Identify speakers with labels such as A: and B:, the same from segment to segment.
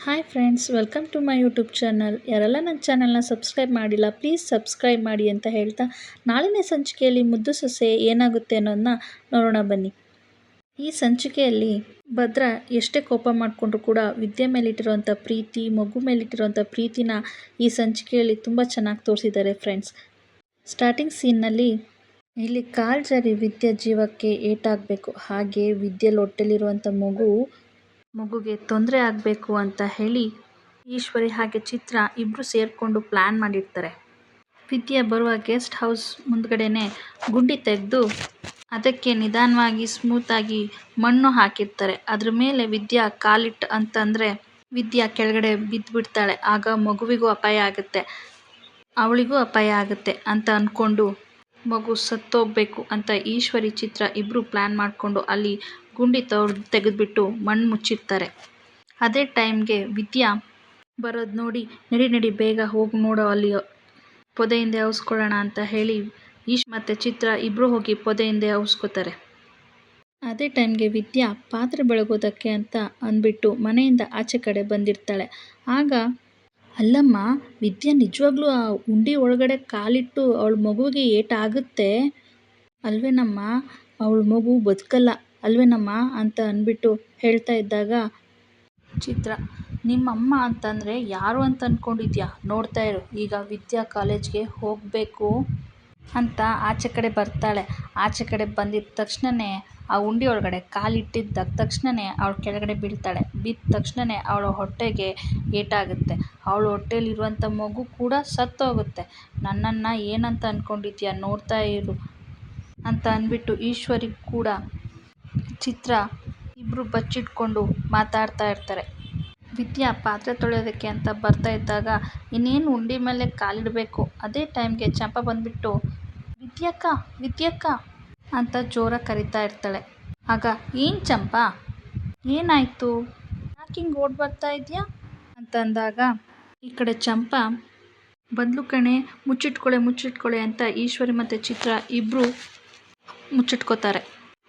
A: Hi friends, welcome to my YouTube channel. ಯಾರೆಲ್ಲ ನನ್ನ ಚಾನಲ್ನ ಸಬ್ಸ್ಕ್ರೈಬ್ ಮಾಡಿಲ್ಲ, ಪ್ಲೀಸ್ ಸಬ್ಸ್ಕ್ರೈಬ್ ಮಾಡಿ ಅಂತ ಹೇಳ್ತಾ, ನಾಳಿನ ಸಂಚಿಕೆಯಲ್ಲಿ ಮುದ್ದು ಸೊಸೆ ಏನಾಗುತ್ತೆ ಅನ್ನೋದನ್ನ ನೋಡೋಣ ಬನ್ನಿ. ಈ ಸಂಚಿಕೆಯಲ್ಲಿ ಭದ್ರ ಎಷ್ಟೇ ಕೋಪ ಮಾಡಿಕೊಂಡ್ರು ಕೂಡ ವಿದ್ಯೆ ಮೇಲಿಟ್ಟಿರುವಂಥ ಪ್ರೀತಿ, ಮಗು ಮೇಲಿಟ್ಟಿರುವಂಥ ಪ್ರೀತಿನ ಈ ಸಂಚಿಕೆಯಲ್ಲಿ ತುಂಬ ಚೆನ್ನಾಗಿ ತೋರಿಸಿದ್ದಾರೆ ಫ್ರೆಂಡ್ಸ್. ಸ್ಟಾರ್ಟಿಂಗ್ ಸೀನ್ನಲ್ಲಿ ಇಲ್ಲಿ ಕಾಲ್ ಜಾರಿ ವಿದ್ಯೆ ಜೀವಕ್ಕೆ ಏಟಾಗಬೇಕು, ಹಾಗೆ ವಿದ್ಯೆಯಲ್ಲಿ ಹೊಟ್ಟೆಲಿರುವಂಥ ಮಗುಗೆ ತೊಂದರೆ ಆಗಬೇಕು ಅಂತ ಹೇಳಿ ಈಶ್ವರಿ ಹಾಗೆ ಚಿತ್ರ ಇಬ್ಬರು ಸೇರಿಕೊಂಡು ಪ್ಲ್ಯಾನ್ ಮಾಡಿರ್ತಾರೆ. ವಿದ್ಯೆ ಬರುವ ಗೆಸ್ಟ್ ಹೌಸ್ ಮುಂದ್ಗಡೆನೆ ಗುಂಡಿ ತೆಗೆದು ಅದಕ್ಕೆ ನಿಧಾನವಾಗಿ ಸ್ಮೂತಾಗಿ ಮಣ್ಣು ಹಾಕಿರ್ತಾರೆ. ಅದ್ರ ಮೇಲೆ ವಿದ್ಯಾ ಕಾಲಿಟ್ಟು ಅಂತಂದರೆ ವಿದ್ಯಾ ಕೆಳಗಡೆ ಬಿದ್ದುಬಿಡ್ತಾಳೆ. ಆಗ ಮಗುವಿಗೂ ಅಪಾಯ ಆಗುತ್ತೆ, ಅವಳಿಗೂ ಅಪಾಯ ಆಗುತ್ತೆ ಅಂತ ಅಂದ್ಕೊಂಡು ಮಗು ಸತ್ತೋಗ್ಬೇಕು ಅಂತ ಈಶ್ವರಿ ಚಿತ್ರ ಇಬ್ಬರು ಪ್ಲ್ಯಾನ್ ಮಾಡಿಕೊಂಡು ಅಲ್ಲಿ ಗುಂಡಿ ತೆಗೆದುಬಿಟ್ಟು ಮಣ್ಣು ಮುಚ್ಚಿರ್ತಾರೆ. ಅದೇ ಟೈಮ್ಗೆ ವಿದ್ಯಾ ಬರೋದು ನೋಡಿ, ನಡಿ ಬೇಗ ಹೋಗಿ ನೋಡೋ ಅಲ್ಲಿ ಪೊದೆಯಿಂದ ಔಸ್ಕೊಳ್ಳೋಣ ಅಂತ ಹೇಳಿ ಮತ್ತು ಚಿತ್ರ ಇಬ್ಬರು ಹೋಗಿ ಪೊದೆಯಿಂದ ಔಸ್ಕೋತಾರೆ. ಅದೇ ಟೈಮ್ಗೆ ವಿದ್ಯಾ ಪಾತ್ರೆ ಬೆಳಗೋದಕ್ಕೆ ಅಂತ ಅಂದ್ಬಿಟ್ಟು ಮನೆಯಿಂದ ಆಚೆ ಕಡೆ ಬಂದಿರ್ತಾಳೆ. ಆಗ ಅಲ್ಲಮ್ಮ, ವಿದ್ಯಾ ನಿಜವಾಗ್ಲೂ ಆ ಉಂಡಿ ಒಳಗಡೆ ಕಾಲಿಟ್ಟು ಅವಳ ಮಗುವಿಗೆ ಏಟಾಗುತ್ತೆ ಅಲ್ವೇನಮ್ಮ, ಅವಳ ಮಗು ಬದುಕಲ್ಲ ಅಲ್ವೇನಮ್ಮ ಅಂತ ಅಂದ್ಬಿಟ್ಟು ಹೇಳ್ತಾ ಇದ್ದಾಗ ಚಿತ್ರ, ನಿಮ್ಮಮ್ಮ ಅಂತಂದರೆ ಯಾರು ಅಂತ ಅಂದ್ಕೊಂಡಿದ್ಯಾ, ನೋಡ್ತಾ ಇರು, ಈಗ ವಿದ್ಯಾ ಕಾಲೇಜ್ಗೆ ಹೋಗಬೇಕು ಅಂತ ಆಚೆ ಕಡೆ ಬರ್ತಾಳೆ. ಆಚೆ ಕಡೆ ಬಂದಿದ್ದ ತಕ್ಷಣವೇ ಆ ಉಂಡಿ ಒಳಗಡೆ ಕಾಲಿಟ್ಟಿದ್ದ ತಕ್ಷಣವೇ ಅವಳು ಕೆಳಗಡೆ ಬೀಳ್ತಾಳೆ. ಬಿದ್ದ ತಕ್ಷಣವೇ ಅವಳ ಹೊಟ್ಟೆಗೆ ಏಟಾಗುತ್ತೆ. ಅವಳ ಹೊಟ್ಟೆಲಿರುವಂಥ ಮಗು ಕೂಡ ಸತ್ತೋಗುತ್ತೆ. ನನ್ನನ್ನು ಏನಂತ ಅಂದ್ಕೊಂಡಿದ್ಯಾ, ನೋಡ್ತಾ ಇರು ಅಂತ ಅಂದ್ಬಿಟ್ಟು ಈಶ್ವರಿ ಕೂಡ ಚಿತ್ರ ಇಬ್ಬರು ಬಚ್ಚಿಟ್ಕೊಂಡು ಮಾತಾಡ್ತಾ ಇರ್ತಾರೆ. ವಿದ್ಯಾ ಪಾತ್ರೆ ತೊಳೆಯೋದಕ್ಕೆ ಅಂತ ಬರ್ತಾ ಇದ್ದಾಗ ಇನ್ನೇನು ಉಂಡಿ ಮೇಲೆ ಕಾಲಿಡಬೇಕು. ಅದೇ ಟೈಮ್ಗೆ ಚಂಪಾ ಬಂದುಬಿಟ್ಟು ವಿದ್ಯಕ್ಕ ಅಂತ ಜೋರಾಗಿ ಕರಿತಾ ಇರ್ತಾಳೆ. ಆಗ ಏನು ಚಂಪಾ, ಏನಾಯಿತು, ಯಾಕೆ ಹಿಂಗೆ ಓಡಿ ಬರ್ತಾ ಇದೆಯಾ ಅಂತಂದಾಗ ಈ ಕಡೆ ಚಂಪಾ ಬಂದ್ಲು ಕಣೆ, ಮುಚ್ಚಿಟ್ಕೊಳ್ಳೆ ಅಂತ ಈಶ್ವರಿ ಮತ್ತು ಚಿತ್ರ ಇಬ್ಬರು ಮುಚ್ಚಿಟ್ಕೋತಾರೆ.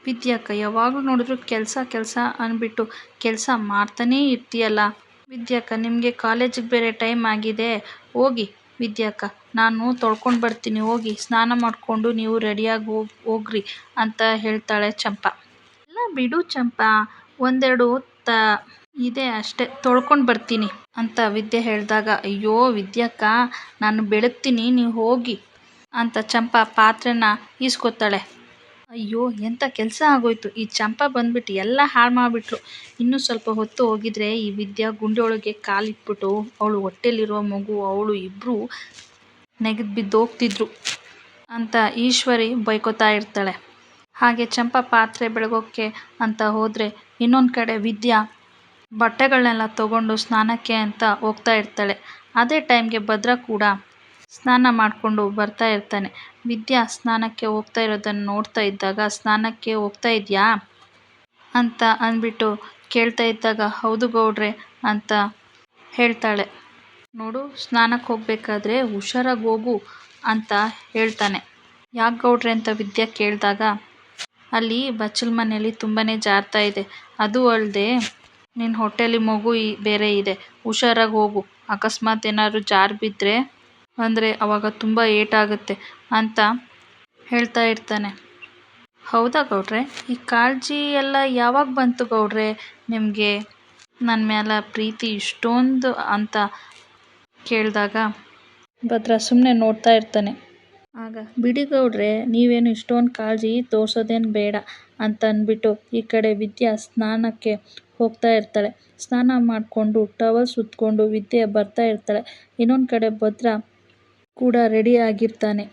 A: ವಿದ್ಯಕ್ಕ ಯಾವಾಗಲೂ ನೋಡಿದ್ರು ಕೆಲಸ ಅಂದ್ಬಿಟ್ಟು ಕೆಲಸ ಮಾಡ್ತಾನೇ ಇರ್ತೀಯಲ್ಲ ವಿದ್ಯಕ್ಕ, ನಿಮಗೆ ಕಾಲೇಜಿಗೆ ಬೇರೆ ಟೈಮ್ ಆಗಿದೆ, ಹೋಗಿ ವಿದ್ಯಕ್ಕ, ನಾನು ತೊಳ್ಕೊಂಡು ಬರ್ತೀನಿ, ಹೋಗಿ ಸ್ನಾನ ಮಾಡಿಕೊಂಡು ನೀವು ರೆಡಿಯಾಗಿ ಹೋಗ್ರಿ ಅಂತ ಹೇಳ್ತಾಳೆ ಚಂಪಾ. ಎಲ್ಲ ಬಿಡು ಚಂಪಾ, ಒಂದೆರಡು ಇದೆ ಅಷ್ಟೇ, ತೊಳ್ಕೊಂಡು ಬರ್ತೀನಿ ಅಂತ ವಿದ್ಯೆ ಹೇಳಿದಾಗ, ಅಯ್ಯೋ ವಿದ್ಯಕ್ಕ, ನಾನು ಬೆಳಗ್ತೀನಿ, ನೀವು ಹೋಗಿ ಅಂತ ಚಂಪಾ ಪಾತ್ರೆನ ಈಸ್ಕೊತಾಳೆ. ಅಯ್ಯೋ ಎಂಥ ಕೆಲಸ ಆಗೋಯ್ತು, ಈ ಚಂಪಾ ಬಂದ್ಬಿಟ್ಟು ಎಲ್ಲ ಹಾಳು ಮಾಡಿಬಿಟ್ರು. ಇನ್ನೂ ಸ್ವಲ್ಪ ಹೊತ್ತು ಹೋಗಿದ್ರೆ ಈ ವಿದ್ಯಾ ಗುಂಡಿ ಒಳಗೆ ಕಾಲಿಟ್ಬಿಟ್ಟು ಅವಳು ಹೊಟ್ಟೆಲಿರುವ ಮಗು ಅವಳು ಇಬ್ಬರು ನೆಗೆದು ಬಿದ್ದು ಹೋಗ್ತಿದ್ರು ಅಂತ ಈಶ್ವರಿ ಬೈಕೋತಾ ಇರ್ತಾಳೆ. ಹಾಗೆ ಚಂಪಾ ಪಾತ್ರೆ ಬೆಳಗೋಕ್ಕೆ ಅಂತ ಹೋದರೆ ಇನ್ನೊಂದು ಕಡೆ ವಿದ್ಯಾ ಬಟ್ಟೆಗಳನ್ನೆಲ್ಲ ತೊಗೊಂಡು ಸ್ನಾನಕ್ಕೆ ಅಂತ ಹೋಗ್ತಾ ಇರ್ತಾಳೆ. ಅದೇ ಟೈಮ್ಗೆ ಭದ್ರ ಕೂಡ ಸ್ನಾನ ಮಾಡಿಕೊಂಡು ಬರ್ತಾ ಇರ್ತಾನೆ. ವಿದ್ಯಾ ಸ್ನಾನಕ್ಕೆ ಹೋಗ್ತಾ ಇರೋದನ್ನು ನೋಡ್ತಾ ಇದ್ದಾಗ, ಸ್ನಾನಕ್ಕೆ ಹೋಗ್ತಾ ಇದೆಯಾ ಅಂತ ಅಂದ್ಬಿಟ್ಟು ಕೇಳ್ತಾ ಇದ್ದಾಗ, ಹೌದು ಗೌಡ್ರೆ ಅಂತ ಹೇಳ್ತಾಳೆ. ನೋಡು, ಸ್ನಾನಕ್ಕೆ ಹೋಗಬೇಕಾದ್ರೆ ಹುಷಾರಾಗಿ ಹೋಗು ಅಂತ ಹೇಳ್ತಾನೆ. ಯಾಕೆ ಗೌಡ್ರೆ ಅಂತ ವಿದ್ಯಾ ಕೇಳಿದಾಗ, ಅಲ್ಲಿ ಬಚ್ಚಲ ಮನೆಯಲ್ಲಿ ತುಂಬಾ ಜಾರ್ತಾ ಇದೆ, ಅದು ಅಲ್ಲದೆ ನಿನ್ನ ಹೊಟ್ಟೆಲಿ ಮಗು ಬೇರೆ ಇದೆ, ಹುಷಾರಾಗಿ ಹೋಗು, ಅಕಸ್ಮಾತ್ ಏನಾದ್ರು ಜಾರು ಬಿದ್ದರೆ ಅಂದರೆ ಅವಾಗ ತುಂಬ ಏಟಾಗುತ್ತೆ ಅಂತ ಹೇಳ್ತಾ ಇರ್ತಾನೆ. ಹೌದಾ ಗೌಡ್ರೆ, ಈ ಕಾಳಜಿ ಎಲ್ಲ ಯಾವಾಗ ಬಂತು ಗೌಡ್ರೆ ನಿಮಗೆ, ನನ್ನ ಮೇಲೆ ಪ್ರೀತಿ ಇಷ್ಟೊಂದು ಅಂತ ಕೇಳಿದಾಗ ಭದ್ರ ಸುಮ್ಮನೆ ನೋಡ್ತಾ ಇರ್ತಾನೆ. ಆಗ ಬಿಡಿ ಗೌಡ್ರೆ, ನೀವೇನು ಇಷ್ಟೊಂದು ಕಾಳಜಿ ತೋರಿಸೋದೇನು ಬೇಡ ಅಂತ ಅಂದ್ಬಿಟ್ಟು ಈ ಕಡೆ ವಿದ್ಯಾ ಸ್ನಾನಕ್ಕೆ ಹೋಗ್ತಾ ಇರ್ತಾಳೆ. ಸ್ನಾನ ಮಾಡಿಕೊಂಡು ಟವಲ್ ಸುತ್ತಕೊಂಡು ವಿದ್ಯೆ ಬರ್ತಾ ಇರ್ತಾಳೆ. ಇನ್ನೊಂದು ಕಡೆ ಭದ್ರ ಕೂಡ ರೆಡಿ ಆಗಿರ್ತಾನೆ.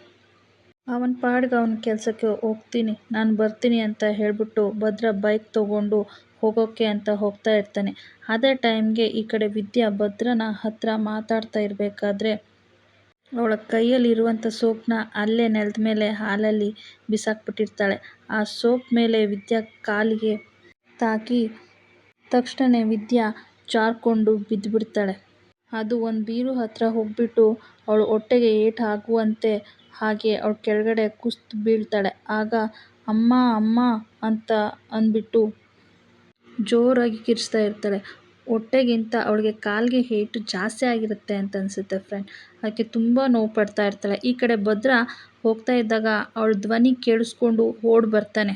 A: ಅವನ ಪಾಡಿಗೆ ಅವನ ಕೆಲಸಕ್ಕೆ ಹೋಗ್ತೀನಿ, ನಾನು ಬರ್ತೀನಿ ಅಂತ ಹೇಳ್ಬಿಟ್ಟು ಭದ್ರ ಬೈಕ್ ತೊಗೊಂಡು ಹೋಗೋಕ್ಕೆ ಅಂತ ಹೋಗ್ತಾ ಇರ್ತಾನೆ. ಅದೇ ಟೈಮ್ಗೆ ಈ ಕಡೆ ವಿದ್ಯಾ ಭದ್ರನ ಹತ್ರ ಮಾತಾಡ್ತಾ ಇರಬೇಕಾದ್ರೆ ಅವಳ ಕೈಯಲ್ಲಿರುವಂಥ ಸೋಪನ್ನ ಅಲ್ಲೇ ನೆಲದ ಮೇಲೆ ಹಾಲಲ್ಲಿ ಬಿಸಾಕ್ಬಿಟ್ಟಿರ್ತಾಳೆ. ಆ ಸೋಪ್ ಮೇಲೆ ವಿದ್ಯಾ ಕಾಲಿಗೆ ತಾಕಿ ತಕ್ಷಣ ವಿದ್ಯಾ ಜಾರ್ಕೊಂಡು ಬಿದ್ದುಬಿಡ್ತಾಳೆ. ಅದು ಒಂದು ಬೀರು ಹತ್ರ ಹೋಗ್ಬಿಟ್ಟು ಅವಳು ಹೊಟ್ಟೆಗೆ ಏಟು ಆಗುವಂತೆ ಹಾಗೆ ಅವಳು ಕೆಳಗಡೆ ಕುಸ್ದು ಬೀಳ್ತಾಳೆ. ಆಗ ಅಮ್ಮ ಅಂತ ಅಂದ್ಬಿಟ್ಟು ಜೋರಾಗಿ ಕಿರ್ಚ್ತಾ ಇರ್ತಾಳೆ. ಹೊಟ್ಟೆಗಿಂತ ಅವಳಿಗೆ ಕಾಲಿಗೆ ಏಟು ಜಾಸ್ತಿ ಆಗಿರುತ್ತೆ ಅಂತ ಅನಿಸುತ್ತೆ ಫ್ರೆಂಡ್. ಅದಕ್ಕೆ ತುಂಬ ನೋವು ಪಡ್ತಾ ಇರ್ತಾಳೆ. ಈ ಕಡೆ ಭದ್ರ ಹೋಗ್ತಾ ಇದ್ದಾಗ ಅವಳ ಧ್ವನಿ ಕೇಳಿಸ್ಕೊಂಡು ಓಡಿ ಬರ್ತಾನೆ.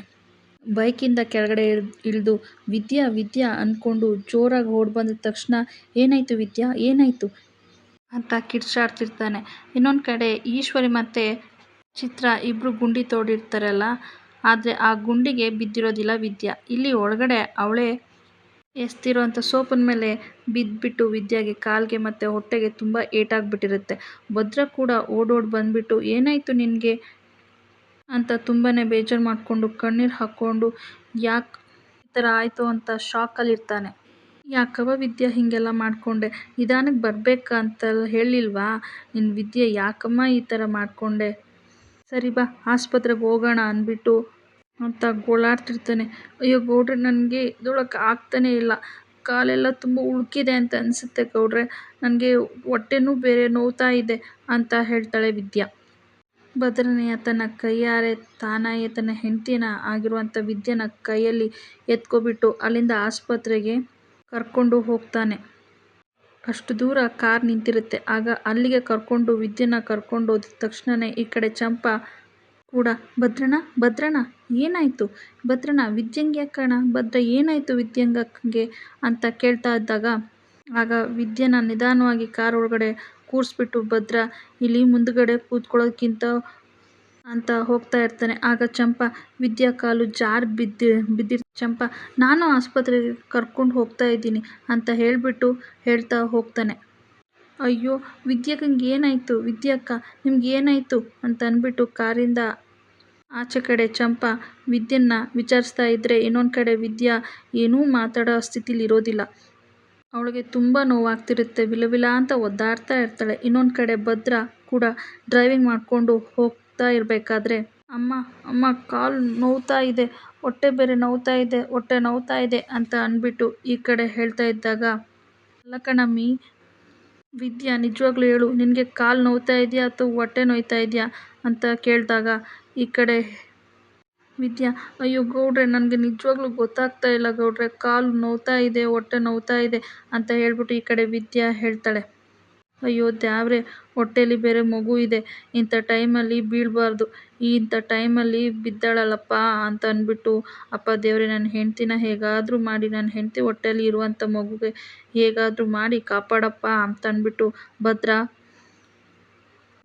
A: ಬೈಕಿಂದ ಕೆಳಗಡೆ ಇಳಿದು ವಿದ್ಯಾ ವಿದ್ಯಾ ಅಂದ್ಕೊಂಡು ಜೋರಾಗಿ ಓಡಿ ಬಂದಿದ ತಕ್ಷಣ, ಏನಾಯಿತು ವಿದ್ಯಾ, ಏನಾಯಿತು ಅಂತ ಕಿರ್ಚಾಡ್ತಿರ್ತಾನೆ. ಇನ್ನೊಂದು ಕಡೆ ಈಶ್ವರಿ ಮತ್ತು ಚಿತ್ರ ಇಬ್ಬರು ಗುಂಡಿ ತೋಡಿರ್ತಾರಲ್ಲ, ಆದರೆ ಆ ಗುಂಡಿಗೆ ಬಿದ್ದಿರೋದಿಲ್ಲ ವಿದ್ಯಾ. ಇಲ್ಲಿ ಒಳಗಡೆ ಅವಳೇ ಎಸ್ತಿರೋಂಥ ಸೋಪಿನ ಮೇಲೆ ಬಿದ್ದುಬಿಟ್ಟು ವಿದ್ಯಾಗೆ ಕಾಲಿಗೆ ಮತ್ತು ಹೊಟ್ಟೆಗೆ ತುಂಬ ಏಟಾಗಿಬಿಟ್ಟಿರುತ್ತೆ. ಭದ್ರ ಕೂಡ ಓಡೋಡಿ ಬಂದುಬಿಟ್ಟು, ಏನಾಯಿತು ನಿನಗೆ ಅಂತ ತುಂಬಾ ಬೇಜಾರು ಮಾಡಿಕೊಂಡು ಕಣ್ಣೀರು ಹಾಕ್ಕೊಂಡು, ಯಾಕೆ ಈ ಥರ ಆಯಿತು ಅಂತ ಶಾಕಲ್ಲಿರ್ತಾನೆ. ಯಾಕವ್ವ ವಿದ್ಯಾ ಹೀಗೆಲ್ಲ ಮಾಡಿಕೊಂಡೆ, ನಿಧಾನಕ್ಕೆ ಬರಬೇಕಾ ಅಂತ ಹೇಳಿಲ್ವಾ ನಿನ್ನ ವಿದ್ಯೆ, ಯಾಕಮ್ಮ ಈ ಥರ ಮಾಡಿಕೊಂಡೆ, ಸರಿ ಬಾ ಆಸ್ಪತ್ರೆಗೆ ಹೋಗೋಣ ಅಂದ್ಬಿಟ್ಟು ಅಂತ ಗೋಳಾಡ್ತಿರ್ತಾನೆ. ಅಯ್ಯೋ ಗೌಡ್ರೆ, ನನಗೆ ಎದ್ದೇಳೋಕ್ಕೆ ಆಗ್ತಾನೇ ಇಲ್ಲ, ಕಾಲೆಲ್ಲ ತುಂಬ ಉಳುಕಿದೆ ಅಂತ ಅನಿಸುತ್ತೆ ಗೌಡ್ರೆ, ನನಗೆ ಹೊಟ್ಟೆನೂ ಬೇರೆ ನೋವ್ತಾ ಇದೆ ಅಂತ ಹೇಳ್ತಾಳೆ ವಿದ್ಯಾ. ಭದ್ರನೆಯ ತನ್ನ ಕೈಯಾರೆ ತಾನಾಯೇ ತನ್ನ ಹೆಂಡತಿನ ಆಗಿರುವಂಥ ವಿದ್ಯೆನ ಕೈಯಲ್ಲಿ ಎತ್ಕೊಬಿಟ್ಟು ಅಲ್ಲಿಂದ ಆಸ್ಪತ್ರೆಗೆ ಕರ್ಕೊಂಡು ಹೋಗ್ತಾನೆ. ಅಷ್ಟು ದೂರ ಕಾರ್ ನಿಂತಿರುತ್ತೆ. ಆಗ ಅಲ್ಲಿಗೆ ಕರ್ಕೊಂಡು ವಿದ್ಯೆನ ಕರ್ಕೊಂಡು ಹೋದ ತಕ್ಷಣವೇ ಈ ಕಡೆ ಚಂಪಾ ಕೂಡ, ಭದ್ರಣ್ಣ ಏನಾಯಿತು ಭದ್ರಣ್ಣ, ವಿದ್ಯಂಗೆ ಯಾಕಣ್ಣ ಭದ್ರ, ಏನಾಯಿತು ವಿದ್ಯಂಗಕ್ಕೆ ಅಂತ ಕೇಳ್ತಾ ಇದ್ದಾಗ, ಆಗ ವಿದ್ಯೆನ ನಿಧಾನವಾಗಿ ಕಾರ್ ಒಳಗಡೆ ಕೂರಿಸ್ಬಿಟ್ಟು ಭದ್ರ ಇಲ್ಲಿ ಮುಂದುಗಡೆ ಕೂತ್ಕೊಳ್ಳೋದಕ್ಕಿಂತ ಅಂತ ಹೋಗ್ತಾ ಇರ್ತಾನೆ. ಆಗ ಚಂಪಾ ವಿದ್ಯಾ ಕಾಲು ಜಾರಿ ಚಂಪಾ, ನಾನು ಆಸ್ಪತ್ರೆಗೆ ಕರ್ಕೊಂಡು ಹೋಗ್ತಾ ಇದ್ದೀನಿ ಅಂತ ಹೇಳ್ತಾ ಹೋಗ್ತಾನೆ. ಅಯ್ಯೋ ವಿದ್ಯಾಕ್ಕಂಗೆ ಏನಾಯಿತು, ವಿದ್ಯಾಕ್ಕ ನಿಮ್ಗೆ ಏನಾಯಿತು ಅಂತ ಅಂದ್ಬಿಟ್ಟು ಕಾರಿಂದ ಆಚೆ ಕಡೆ ಚಂಪಾ ವಿದ್ಯೆನ ವಿಚಾರಿಸ್ತಾ ಇದ್ದರೆ, ಇನ್ನೊಂದು ಕಡೆ ವಿದ್ಯಾ ಏನೂ ಮಾತಾಡೋ ಸ್ಥಿತಿಲಿ ಇರೋದಿಲ್ಲ. ಅವಳಿಗೆ ತುಂಬ ನೋವಾಗ್ತಿರುತ್ತೆ, ವಿಲವಿಲ ಅಂತ ಒದ್ದಾಡ್ತಾ ಇರ್ತಾಳೆ. ಇನ್ನೊಂದು ಕಡೆ ಭದ್ರ ಕೂಡ ಡ್ರೈವಿಂಗ್ ಮಾಡಿಕೊಂಡು ಹೋಗ್ತಾ ಇರಬೇಕಾದ್ರೆ, ಅಮ್ಮ ಕಾಲು ನೋವ್ತಾ ಇದೆ, ಹೊಟ್ಟೆ ಬೇರೆ ನೋವ್ತಾ ಇದೆ, ಹೊಟ್ಟೆ ನೋವ್ತಾ ಇದೆ ಅಂತ ಅಂದ್ಬಿಟ್ಟು ಈ ಕಡೆ ಹೇಳ್ತಾ ಇದ್ದಾಗ, ಅಲ್ಲ ಕಣಮ್ಮಿ ವಿದ್ಯಾ, ನಿಜವಾಗ್ಲೂ ಹೇಳು, ನಿನಗೆ ಕಾಲು ನೋವ್ತಾ ಇದೆಯಾ ಅಥವಾ ಹೊಟ್ಟೆ ನೋಯ್ತಾ ಇದೆಯಾ ಅಂತ ಕೇಳಿದಾಗ, ಈ ಕಡೆ ವಿದ್ಯಾ, ಅಯ್ಯೋ ಗೌಡ್ರೆ, ನನಗೆ ನಿಜವಾಗ್ಲೂ ಗೊತ್ತಾಗ್ತಾ ಇಲ್ಲ ಗೌಡ್ರೆ, ಕಾಲು ನೋವ್ತಾ ಇದೆ, ಹೊಟ್ಟೆ ನೋವ್ತಾ ಇದೆ ಅಂತ ಹೇಳ್ಬಿಟ್ಟು ಈ ಕಡೆ ವಿದ್ಯಾ ಹೇಳ್ತಾಳೆ. ಅಯ್ಯೋ ದ್ಯಾವ್ರೆ, ಹೊಟ್ಟೆಲಿ ಬೇರೆ ಮಗು ಇದೆ, ಇಂಥ ಟೈಮಲ್ಲಿ ಬೀಳಬಾರ್ದು, ಇಂಥ ಟೈಮಲ್ಲಿ ಬಿದ್ದಾಳಲ್ಲಪ್ಪ ಅಂತ ಅಂದ್ಬಿಟ್ಟು, ಅಪ್ಪ ದೇವ್ರೆ, ನನ್ನ ಹೆಂಡ್ತಿನ ಹೇಗಾದರೂ ಮಾಡಿ, ನನ್ನ ಹೆಂಡ್ತಿ ಹೊಟ್ಟೆಲಿ ಇರುವಂಥ ಮಗುಗೆ ಹೇಗಾದರೂ ಮಾಡಿ ಕಾಪಾಡಪ್ಪ ಅಂತ ಅಂದ್ಬಿಟ್ಟು ಭದ್ರ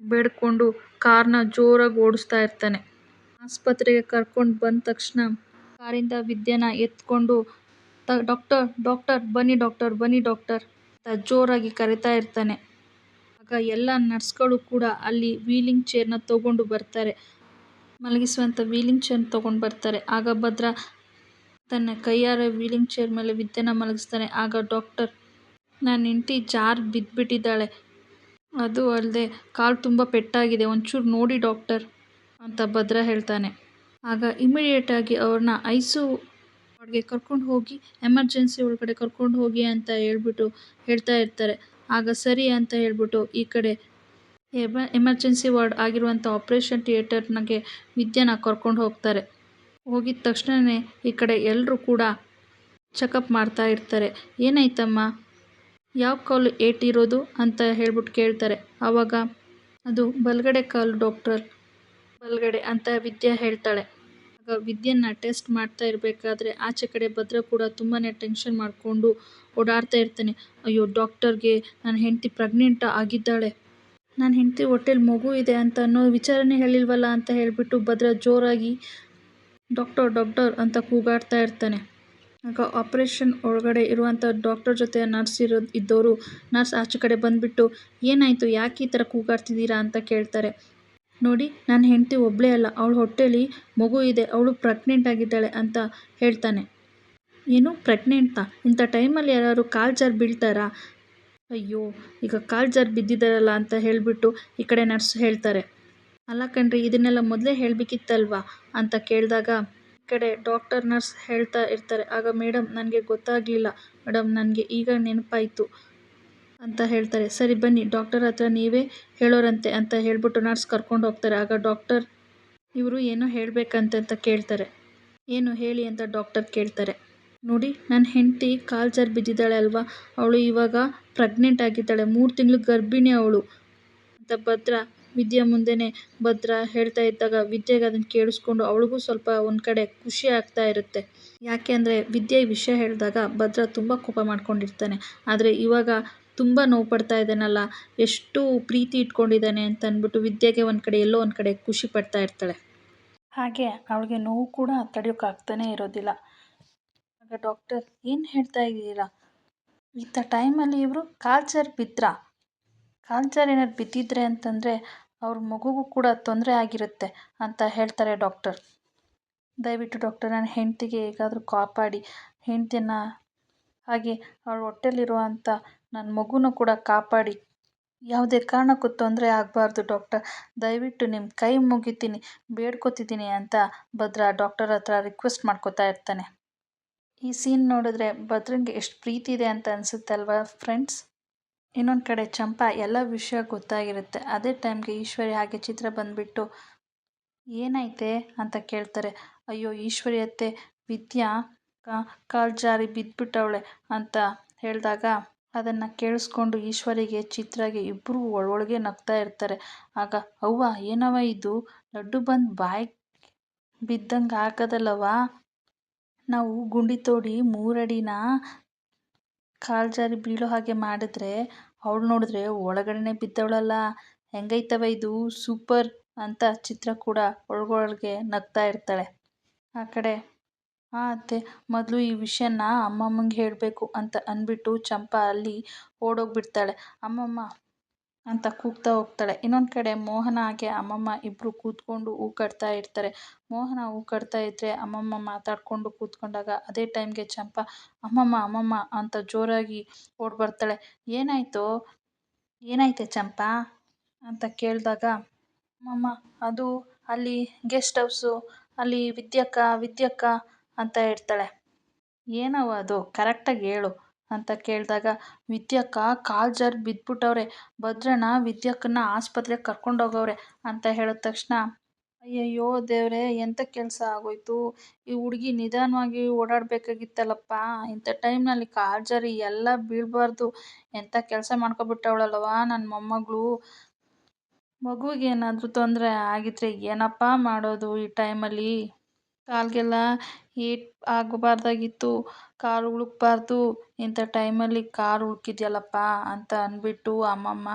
A: ಬೇಡ್ಕೊಂಡು ಕಾರ್ನ ಜೋರಾಗಿ ಓಡಿಸ್ತಾ ಇರ್ತಾನೆ. ಆಸ್ಪತ್ರೆಗೆ ಕರ್ಕೊಂಡು ಬಂದ ತಕ್ಷಣ ಕಾರಿಂದ ವಿದ್ಯೆನ ಎತ್ಕೊಂಡು, ಡಾಕ್ಟರ್ ಬನ್ನಿ ಡಾಕ್ಟರ್ ಅಂತ ಜೋರಾಗಿ ಕರಿತಾ ಇರ್ತಾನೆ. ಆಗ ಎಲ್ಲ ನರ್ಸ್ಗಳು ಕೂಡ ಅಲ್ಲಿ ವೀಲಿಂಗ್ ಚೇರ್ನ ತೊಗೊಂಡು ಬರ್ತಾರೆ, ಮಲಗಿಸುವಂಥ ವೀಲಿಂಗ್ ಚೇರ್ನ ತೊಗೊಂಡು ಬರ್ತಾರೆ. ಆಗ ಭದ್ರ ತನ್ನ ಕೈಯಾರೆ ವೀಲಿಂಗ್ ಚೇರ್ ಮೇಲೆ ವಿದ್ಯೆನ ಮಲಗಿಸ್ತಾನೆ. ಆಗ ಡಾಕ್ಟರ್, ನನ್ನ ಹೆಂಡ್ತಿ ಜಾರಿ ಬಿದ್ದುಬಿಟ್ಟಿದ್ದಾಳೆ, ಅದು ಅಲ್ಲದೆ ಕಾಲು ತುಂಬ ಪೆಟ್ಟಾಗಿದೆ, ಒಂಚೂರು ನೋಡಿ ಡಾಕ್ಟರ್ ಅಂತ ಭದ್ರ ಹೇಳ್ತಾನೆ. ಆಗ ಇಮಿಡಿಯೇಟಾಗಿ ಅವ್ರನ್ನ ಐಸು ವಾರ್ಡ್ಗೆ ಕರ್ಕೊಂಡು ಹೋಗಿ, ಎಮರ್ಜೆನ್ಸಿ ಒಳಗಡೆ ಕರ್ಕೊಂಡು ಹೋಗಿ ಅಂತ ಹೇಳ್ತಾ ಇರ್ತಾರೆ. ಆಗ ಸರಿ ಅಂತ ಹೇಳ್ಬಿಟ್ಟು ಈ ಕಡೆ ಎಮರ್ಜೆನ್ಸಿ ವಾರ್ಡ್ ಆಗಿರುವಂಥ ಆಪ್ರೇಷನ್ ಥಿಯೇಟರ್ನಾಗೆ ವಿದ್ಯೆನ ಕರ್ಕೊಂಡು ಹೋಗ್ತಾರೆ. ಹೋಗಿದ ತಕ್ಷಣವೇ ಈ ಕಡೆ ಎಲ್ಲರೂ ಕೂಡ ಚೆಕಪ್ ಮಾಡ್ತಾ ಇರ್ತಾರೆ. ಏನಾಯ್ತಮ್ಮ, ಯಾವ ಕಾಲು ಏಟಿರೋದು ಅಂತ ಹೇಳ್ಬಿಟ್ಟು ಕೇಳ್ತಾರೆ. ಆವಾಗ ಅದು ಬಲಗಡೆ ಕಾಲು ಡಾಕ್ಟರ್, ಬಲಗಡೆ ಅಂತ ವಿದ್ಯಾ ಹೇಳ್ತಾಳೆ. ಆಗ ವಿದ್ಯೆನ ಟೆಸ್ಟ್ ಮಾಡ್ತಾ ಇರಬೇಕಾದ್ರೆ ಆಚೆ ಕಡೆ ಭದ್ರ ಕೂಡ ತುಂಬಾ ಟೆನ್ಷನ್ ಮಾಡಿಕೊಂಡು ಓಡಾಡ್ತಾ ಇರ್ತಾನೆ. ಅಯ್ಯೋ ಡಾಕ್ಟರ್ಗೆ ನನ್ನ ಹೆಂಡ್ತಿ ಪ್ರೆಗ್ನೆಂಟ್ ಆಗಿದ್ದಾಳೆ, ನನ್ನ ಹೆಂಡ್ತಿ ಹೊಟ್ಟೆಲಿ ಮಗು ಇದೆ ಅಂತ ಅನ್ನೋ ವಿಚಾರನೇ ಹೇಳಿಲ್ವಲ್ಲ ಅಂತ ಹೇಳ್ಬಿಟ್ಟು ಭದ್ರ ಜೋರಾಗಿ ಡಾಕ್ಟರ್ ಅಂತ ಕೂಗಾಡ್ತಾ ಇರ್ತಾನೆ. ಆಗ ಆಪ್ರೇಷನ್ ಒಳಗಡೆ ಇರುವಂಥ ಡಾಕ್ಟರ್ ಜೊತೆ ಇದ್ದವರು ನರ್ಸ್ ಆಚೆ ಕಡೆ ಬಂದುಬಿಟ್ಟು, ಏನಾಯಿತು, ಯಾಕೆ ಈ ಥರ ಕೂಗಾಡ್ತಿದ್ದೀರಾ ಅಂತ ಕೇಳ್ತಾರೆ. ನೋಡಿ, ನನ್ನ ಹೆಂಡ್ತಿ ಒಬ್ಬಳೇ ಅಲ್ಲ, ಅವಳ ಹೊಟ್ಟೆಲಿ ಮಗು ಇದೆ, ಅವಳು ಪ್ರೆಗ್ನೆಂಟ್ ಆಗಿದ್ದಾಳೆ ಅಂತ ಹೇಳ್ತಾನೆ. ಏನು ಪ್ರೆಗ್ನೆಂಟಾ, ಇಂಥ ಟೈಮಲ್ಲಿ ಯಾರು ಕಾಲು ಜಾರಿ ಬೀಳ್ತಾರಾ, ಅಯ್ಯೋ ಈಗ ಕಾಲು ಜಾರಿ ಬಿದ್ದಿದ್ದಾರಲ್ಲ ಅಂತ ಹೇಳಿಬಿಟ್ಟು ಈ ಕಡೆ ನರ್ಸ್ ಹೇಳ್ತಾರೆ. ಅಲ್ಲ ಕಣ್ರಿ, ಇದನ್ನೆಲ್ಲ ಮೊದಲೇ ಹೇಳಬೇಕಿತ್ತಲ್ವಾ ಅಂತ ಕೇಳಿದಾಗ ಈ ಕಡೆ ಡಾಕ್ಟರ್ ನರ್ಸ್ ಹೇಳ್ತಾ ಇರ್ತಾರೆ. ಆಗ ಮೇಡಮ್, ನನಗೆ ಗೊತ್ತಾಗಲಿಲ್ಲ ಮೇಡಮ್, ನನಗೆ ಈಗ ನೆನಪಾಯಿತು ಅಂತ ಹೇಳ್ತಾರೆ. ಸರಿ ಬನ್ನಿ, ಡಾಕ್ಟರ್ ಹತ್ರ ನೀವೇ ಹೇಳೋರಂತೆ ಅಂತ ಹೇಳ್ಬಿಟ್ಟು ನರ್ಸ್ ಕರ್ಕೊಂಡು ಹೋಗ್ತಾರೆ. ಆಗ ಡಾಕ್ಟರ್, ಇವರು ಏನೋ ಹೇಳಬೇಕಂತೆ ಅಂತ ಕೇಳ್ತಾರೆ. ಏನು ಹೇಳಿ ಅಂತ ಡಾಕ್ಟರ್ ಕೇಳ್ತಾರೆ. ನೋಡಿ ನನ್ನ ಹೆಂಡತಿ ಕಾಲು ಜಾರಿ ಬಿದ್ದಿದ್ದಾಳೆ ಅಲ್ವಾ, ಅವಳು ಇವಾಗ ಪ್ರೆಗ್ನೆಂಟ್ ಆಗಿದ್ದಾಳೆ, 3 ತಿಂಗಳು ಗರ್ಭಿಣಿ ಅವಳು ಅಂತ ವಿದ್ಯಾ ಮುಂದೆನೇ ಭದ್ರ ಹೇಳ್ತಾ ಇದ್ದಾಗ ವಿದ್ಯೆಗೆ ಅದನ್ನು ಕೇಳಿಸ್ಕೊಂಡು ಅವಳಿಗೂ ಸ್ವಲ್ಪ ಒಂದು ಕಡೆ ಖುಷಿ ಆಗ್ತಾ ಇರುತ್ತೆ. ಯಾಕೆ ಅಂದರೆ ವಿದ್ಯೆ ಈ ವಿಷಯ ಹೇಳಿದಾಗ ಭದ್ರ ತುಂಬ ಕೋಪ ಮಾಡ್ಕೊಂಡಿರ್ತಾನೆ. ಆದರೆ ಇವಾಗ ತುಂಬ ನೋವು ಪಡ್ತಾ ಇದ್ದಾನಲ್ಲ, ಎಷ್ಟು ಪ್ರೀತಿ ಇಟ್ಕೊಂಡಿದ್ದಾನೆ ಅಂತ ಅಂದ್ಬಿಟ್ಟು ವಿದ್ಯೆಗೆ ಒಂದು ಕಡೆ ಎಲ್ಲೋ ಒಂದು ಕಡೆ ಖುಷಿ ಪಡ್ತಾ ಇರ್ತಾಳೆ. ಹಾಗೆ ಅವಳಿಗೆ ನೋವು ಕೂಡ ತಡೆಯೋಕ್ಕಾಗ್ತಾನೆ ಇರೋದಿಲ್ಲ. ಆಗ ಡಾಕ್ಟರ್ ಏನು ಹೇಳ್ತಾ ಇದ್ದೀರಾ, ಇಂಥ ಟೈಮಲ್ಲಿ ಇವರು ಕಾಲು ಜಾರಿ ಏನಾದ್ರು ಬಿದ್ದಿದ್ರೆ ಅಂತಂದರೆ ಅವ್ರ ಮಗುಗೂ ಕೂಡ ತೊಂದರೆ ಆಗಿರುತ್ತೆ ಅಂತ ಹೇಳ್ತಾರೆ ಡಾಕ್ಟರ್. ದಯವಿಟ್ಟು ಡಾಕ್ಟರ್ ನನ್ನ ಹೆಂಡತಿಗೆ ಹೇಗಾದರೂ ಕಾಪಾಡಿ, ಹೆಂಡತಿಯನ್ನು ಹಾಗೆ ಅವಳ ಹೊಟ್ಟೆಲಿರುವಂಥ ನನ್ನ ಮಗುನೂ ಕೂಡ ಕಾಪಾಡಿ, ಯಾವುದೇ ಕಾರಣಕ್ಕೂ ತೊಂದರೆ ಆಗಬಾರ್ದು ಡಾಕ್ಟರ್, ದಯವಿಟ್ಟು ನಿಮ್ಮ ಕೈ ಮುಗಿತೀನಿ, ಬೇಡ್ಕೊತಿದ್ದೀನಿ ಅಂತ ಭದ್ರ ಡಾಕ್ಟರ್ ಹತ್ರ ರಿಕ್ವೆಸ್ಟ್ ಮಾಡ್ಕೋತಾ ಇರ್ತಾನೆ. ಈ ಸೀನ್ ನೋಡಿದ್ರೆ ಭದ್ರಂಗೆ ಎಷ್ಟು ಪ್ರೀತಿ ಇದೆ ಅಂತ ಅನಿಸುತ್ತೆ ಅಲ್ವಾ ಫ್ರೆಂಡ್ಸ್. ಇನ್ನೊಂದು ಕಡೆ ಚಂಪಾ ಎಲ್ಲ ವಿಷಯ ಗೊತ್ತಾಗಿರುತ್ತೆ. ಅದೇ ಟೈಮ್ಗೆ ಈಶ್ವರಿ ಹಾಗೆ ಚಿತ್ರ ಬಂದುಬಿಟ್ಟು ಏನಾಯ್ತೆ ಅಂತ ಕೇಳ್ತಾರೆ. ಅಯ್ಯೋ ಈಶ್ವರಿ ಅತ್ತೆ, ವಿದ್ಯಾ ಕಾಲು ಜಾರಿ ಬಿದ್ದುಬಿಟ್ಟವಳೆ ಅಂತ ಹೇಳಿದಾಗ ಅದನ್ನು ಕೇಳಿಸ್ಕೊಂಡು ಈಶ್ವರಿಗೆ ಚಿತ್ರಗೆ ಇಬ್ಬರು ಒಳಗೆ ನಗ್ತಾ ಇರ್ತಾರೆ. ಆಗ ಅವ್ವ ಏನವ ಇದು, ಲಡ್ಡು ಬಂದು ಬಾಯಿ ಬಿದ್ದಂಗೆ ಆಗದಲ್ಲವ, ನಾವು ಗುಂಡಿ ತೋಡಿ 3 ಅಡಿನ ಕಾಲು ಜಾರಿ ಬೀಳೋ ಹಾಗೆ ಮಾಡಿದ್ರೆ ಅವಳು ನೋಡಿದ್ರೆ ಒಳಗಡೆನೆ ಬಿದ್ದವಳಲ್ಲ, ಹೆಂಗೈತವ ಇದು ಸೂಪರ್ ಅಂತ ಚಿತ್ರ ಕೂಡ ಒಳಗೊಳಗೆ ನಗ್ತಾ ಇರ್ತಾಳೆ. ಆ ಕಡೆ ಅತ್ತೆ ಮೊದಲು ಈ ವಿಷಯನ ಅಮ್ಮಮ್ಮಂಗೆ ಹೇಳಬೇಕು ಅಂತ ಅಂದ್ಬಿಟ್ಟು ಚಂಪಾ ಅಲ್ಲಿ ಓಡೋಗ್ಬಿಡ್ತಾಳೆ. ಅಮ್ಮಮ್ಮ ಅಂತ ಕೂಗ್ತಾ ಹೋಗ್ತಾಳೆ. ಇನ್ನೊಂದು ಕಡೆ ಮೋಹನ ಹಾಗೆ ಅಮ್ಮಮ್ಮ ಇಬ್ಬರು ಕೂತ್ಕೊಂಡು ಹೂ ಕಟ್ತಾ ಇರ್ತಾರೆ. ಮೋಹನ ಹೂ ಕಟ್ತಾ ಇದ್ದರೆ ಅಮ್ಮಮ್ಮ ಮಾತಾಡಿಕೊಂಡು ಕೂತ್ಕೊಂಡಾಗ ಅದೇ ಟೈಮ್ಗೆ ಚಂಪಾ ಅಮ್ಮಮ್ಮ ಅಂತ ಜೋರಾಗಿ ಓಡಿ ಬರ್ತಾಳೆ. ಏನಾಯ್ತೆ ಚಂಪಾ ಅಂತ ಕೇಳಿದಾಗ ಅಮ್ಮಮ್ಮ ಅದು ಅಲ್ಲಿ ಗೆಸ್ಟ್ ಹೌಸು, ಅಲ್ಲಿ ವಿದ್ಯಕ್ಕ ಅಂತ ಹೇಳ್ತಾಳೆ. ಏನವ ಅದು ಕರೆಕ್ಟಾಗಿ ಹೇಳು ಅಂತ ಕೇಳಿದಾಗ ವಿದ್ಯಕ್ಕ ಕಾಲು ಜಾರಿ ಬಿದ್ದುಬಿಟ್ಟವ್ರೆ, ಭದ್ರಣ್ಣ ವಿದ್ಯಕ್ಕನ್ನ ಆಸ್ಪತ್ರೆಗೆ ಕರ್ಕೊಂಡೋಗವ್ರೆ ಅಂತ ಹೇಳಿದ ತಕ್ಷಣ ಅಯ್ಯಯ್ಯೋ ದೇವ್ರೆ, ಎಂಥ ಕೆಲಸ ಆಗೋಯ್ತು, ಈ ಹುಡುಗಿ ನಿಧಾನವಾಗಿ ಓಡಾಡಬೇಕಾಗಿತ್ತಲ್ಲಪ್ಪ, ಇಂಥ ಟೈಮ್ನಲ್ಲಿ ಕಾಲು ಜಾರಿ ಎಲ್ಲ ಬೀಳಬಾರ್ದು, ಎಂಥ ಕೆಲಸ ಮಾಡ್ಕೊಬಿಟ್ಟವಳಲ್ಲವ ನನ್ನ ಮೊಮ್ಮಗಳು, ಮಗುವಿಗೆ ಏನಾದರೂ ತೊಂದರೆ ಆಗಿದ್ರೆ ಏನಪ್ಪ ಮಾಡೋದು ಈ ಟೈಮಲ್ಲಿ, ಕಾಲಿಗೆಲ್ಲ ಏಟ್ ಆಗಬಾರ್ದಾಗಿತ್ತು, ಕಾಲು ಉಳುಕ್ಬಾರ್ದು, ಇಂಥ ಟೈಮಲ್ಲಿ ಕಾಲು ಉಳುಕಿದ್ಯಲ್ಲಪ್ಪ ಅಂತ ಅಂದ್ಬಿಟ್ಟು ಅಮ್ಮಮ್ಮ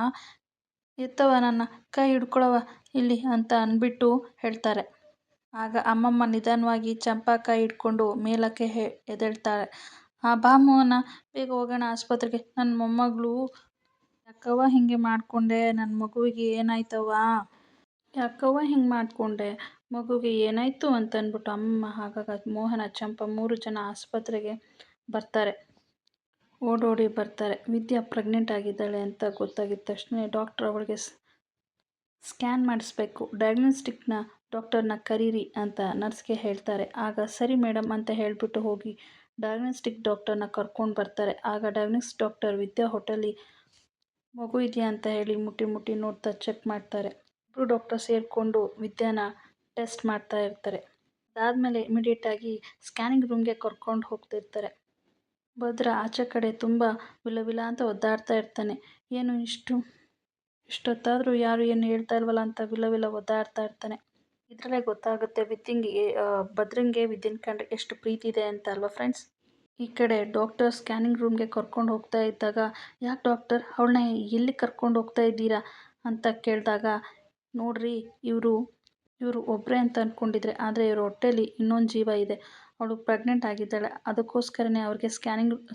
A: ಎತ್ತವ ನನ್ನ ಕೈ ಹಿಡ್ಕೊಳವ ಇಲ್ಲಿ ಅಂತ ಅಂದ್ಬಿಟ್ಟು ಹೇಳ್ತಾರೆ. ಆಗ ಅಮ್ಮಮ್ಮ ನಿಧಾನವಾಗಿ ಚಂಪಾ ಕೈ ಹಿಡ್ಕೊಂಡು ಮೇಲಕ್ಕೆ ಎದ್ದೇಳ್ತಾಳೆ. ಬಾ ಮೋಹನ, ಬೇಗ ಹೋಗೋಣ ಆಸ್ಪತ್ರೆಗೆ, ನನ್ನ ಮೊಮ್ಮಗಳು ಯಾಕವ್ವ ಹಿಂಗೆ ಮಾಡಿಕೊಂಡೆ, ನನ್ನ ಮಗುವಿಗೆ ಏನಾಯ್ತವ, ಯಾಕವ್ವ ಹಿಂಗೆ ಮಾಡಿಕೊಂಡೆ, ಮಗುಗೆ ಏನಾಯಿತು ಅಂತ ಅಂದ್ಬಿಟ್ಟು ಅಮ್ಮ ಆಗಾಗ ಮೋಹನ ಚಂಪಾ 3 ಜನ ಆಸ್ಪತ್ರೆಗೆ ಬರ್ತಾರೆ. ಓಡೋಡಿ ಬರ್ತಾರೆ. ವಿದ್ಯಾ ಪ್ರೆಗ್ನೆಂಟ್ ಆಗಿದ್ದಾಳೆ ಅಂತ ಗೊತ್ತಾಗಿದ್ದ ತಕ್ಷಣ ಡಾಕ್ಟರ್ ಅವಳಿಗೆ ಸ್ಕ್ಯಾನ್ ಮಾಡಿಸ್ಬೇಕು, ಡಯಾಗ್ನೋಸ್ಟಿಕ್ನ ಡಾಕ್ಟರ್ನ ಕರೀರಿ ಅಂತ ನರ್ಸ್ಗೆ ಹೇಳ್ತಾರೆ. ಆಗ ಸರಿ ಮೇಡಮ್ ಅಂತ ಹೇಳಿಬಿಟ್ಟು ಹೋಗಿ ಡಯಾಗ್ನೋಸ್ಟಿಕ್ ಡಾಕ್ಟರ್ನ ಕರ್ಕೊಂಡು ಬರ್ತಾರೆ. ಆಗ ಡಯಾಗ್ನೋಸ್ಟಿಕ್ ಡಾಕ್ಟರ್ ವಿದ್ಯಾ ಹೊಟ್ಟೆಲಿ ಮಗು ಇದೆಯಾ ಅಂತ ಹೇಳಿ ಮುಟ್ಟಿ ನೋಡ್ತಾ ಚೆಕ್ ಮಾಡ್ತಾರೆ. ಇಬ್ಬರು ಡಾಕ್ಟರ್ ಸೇರಿಕೊಂಡು ವಿದ್ಯಾನ ಟೆಸ್ಟ್ ಮಾಡ್ತಾ ಇರ್ತಾರೆ. ಅದಾದಮೇಲೆ ಇಮಿಡಿಯೇಟಾಗಿ ಸ್ಕ್ಯಾನಿಂಗ್ ರೂಮ್ಗೆ ಕರ್ಕೊಂಡು ಹೋಗ್ತಿರ್ತಾರೆ. ಭದ್ರ ಆಚೆ ಕಡೆ ತುಂಬ ವಿಲ ಅಂತ ಒದ್ದಾಡ್ತಾ ಇರ್ತಾನೆ. ಏನು ಇಷ್ಟೊತ್ತಾದರೂ ಯಾರು ಏನು ಹೇಳ್ತಾ ಇಲ್ವಲ್ಲ ಅಂತ ವಿಲ ಒದ್ದಾಡ್ತಾ ಇರ್ತಾನೆ. ಇದರಲ್ಲೇ ಗೊತ್ತಾಗುತ್ತೆ ಭದ್ರಂಗೆ ವಿದ್ಯೆನ ಕಂಡ್ರೆ ಎಷ್ಟು ಪ್ರೀತಿ ಇದೆ ಅಂತ ಅಲ್ವಾ ಫ್ರೆಂಡ್ಸ್. ಈ ಕಡೆ ಡಾಕ್ಟರ್ ಸ್ಕ್ಯಾನಿಂಗ್ ರೂಮ್ಗೆ ಕರ್ಕೊಂಡು ಹೋಗ್ತಾ ಇದ್ದಾಗ ಯಾಕೆ ಡಾಕ್ಟರ್ ಅವಳನ್ನ ಎಲ್ಲಿ ಕರ್ಕೊಂಡು ಹೋಗ್ತಾ ಇದ್ದೀರಾ ಅಂತ ಕೇಳಿದಾಗ ನೋಡ್ರಿ ಇವರು ಒಬ್ಬರೇ ಅಂತ ಅಂದ್ಕೊಂಡಿದ್ರೆ, ಆದರೆ ಇವ್ರ ಹೊಟ್ಟೆಲಿ ಇನ್ನೊಂದು ಜೀವ ಇದೆ, ಅವಳು ಪ್ರೆಗ್ನೆಂಟ್ ಆಗಿದ್ದಾಳೆ, ಅದಕ್ಕೋಸ್ಕರನೇ ಅವ್ರಿಗೆ